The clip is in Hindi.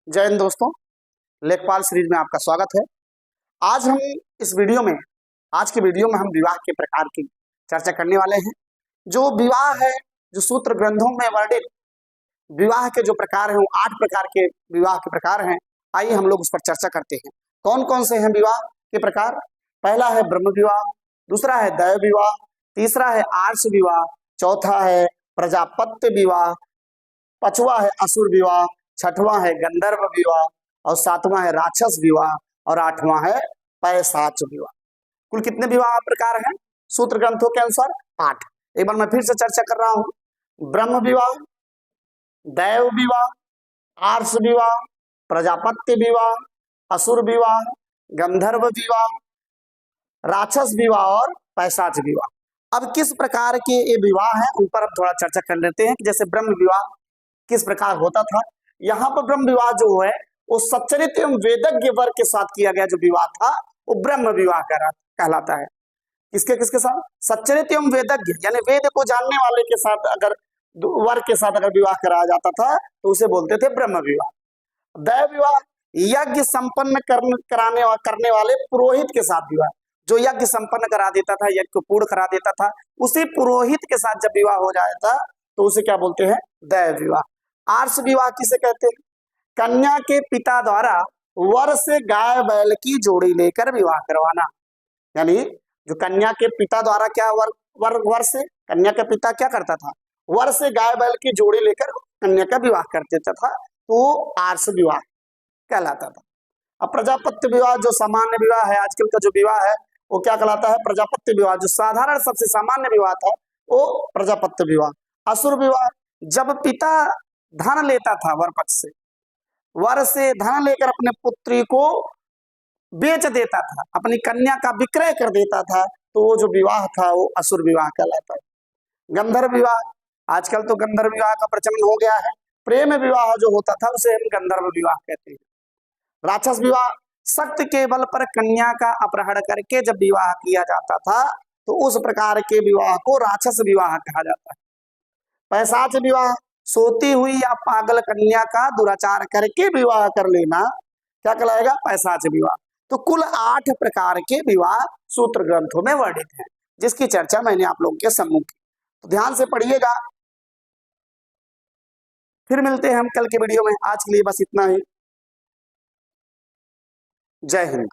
जय हिंद दोस्तों, लेखपाल सीरीज में आपका स्वागत है। आज हम इस वीडियो में आज के वीडियो में हम विवाह के प्रकार की चर्चा करने वाले हैं। जो विवाह है, जो सूत्र ग्रंथों में वर्णित विवाह के जो प्रकार हैं वो 8 प्रकार के विवाह के प्रकार हैं। आइए हम लोग उस पर चर्चा करते हैं। कौन कौन से हैं विवाह के प्रकार? पहला है ब्रह्म विवाह, दूसरा है दैव विवाह, तीसरा है आर्ष विवाह, चौथा है प्रजापत्य विवाह, पांचवा है असुर विवाह, छठवां है गंधर्व विवाह और सातवां है राक्षस विवाह और आठवां है पैशाच विवाह। कुल कितने विवाह प्रकार हैं सूत्र ग्रंथों के अनुसार? 8। एक बार मैं फिर से चर्चा कर रहा हूं। ब्रह्म विवाह, दैव विवाह, आर्ष विवाह, प्रजापत्य विवाह, असुर विवाह, गंधर्व विवाह, राक्षस विवाह और पैशाच विवाह। अब किस प्रकार के ये विवाह हैं उन पर अब थोड़ा चर्चा कर लेते हैं। जैसे ब्रह्म विवाह किस प्रकार होता था। यहाँ पर ब्रह्म विवाह जो है वो सच्चरित्र एवं वेदज्ञ वर के साथ किया गया जो विवाह था वो ब्रह्म विवाह कहलाता है। किसके किसके साथ? सच्चरित्र एवं वेदज्ञ यानी वेद को जानने वाले के साथ अगर वर के साथ अगर विवाह कराया जाता था तो उसे बोलते थे ब्रह्म विवाह। दैव विवाह यज्ञ संपन्न करने वाले पुरोहित के साथ विवाह, जो यज्ञ संपन्न करा देता था, यज्ञ को पूर्ण करा देता था, उसी पुरोहित के साथ जब विवाह हो जाता तो उसे क्या बोलते हैं? दैव विवाह। आर्ष विवाह किसे कहते हैं? कन्या के पिता द्वारा वर से गाय बैल की जोड़ी लेकर विवाह करवाना। यानी जो कन्या के पिता द्वारा क्या वर से कन्या का पिता क्या करता था? वर से गाय बैल की जोड़ी लेकर कन्या का विवाह कर देता था, तो आर्ष विवाह कहलाता था। अब प्रजापत्य विवाह जो सामान्य विवाह है, आजकल का जो विवाह है वो क्या कहलाता है? प्रजापत्य विवाह। जो साधारण सबसे सामान्य विवाह था वो प्रजापत्य विवाह। असुर विवाह जब पिता धन लेता था वर पक्ष से, वर से धन लेकर अपने पुत्री को बेच देता था, अपनी कन्या का विक्रय कर देता था, तो वो जो विवाह था वो असुर विवाह कहलाता है। गंधर्व विवाह, आजकल तो गंधर्व विवाह का प्रचलन हो गया है। प्रेम विवाह जो होता था उसे हम गंधर्व विवाह कहते हैं। राक्षस विवाह सत्य के बल पर कन्या का अपहरण करके जब विवाह किया जाता था तो उस प्रकार के विवाह को राक्षस विवाह कहा जाता है। पैशाच विवाह सोती हुई या पागल कन्या का दुराचार करके विवाह कर लेना क्या कहलाएगा? पैशाच विवाह। तो कुल 8 प्रकार के विवाह सूत्र ग्रंथों में वर्णित हैं, जिसकी चर्चा मैंने आप लोगों के सम्मुख की। तो ध्यान से पढ़िएगा। फिर मिलते हैं हम कल के वीडियो में। आज के लिए बस इतना ही। जय हिंद।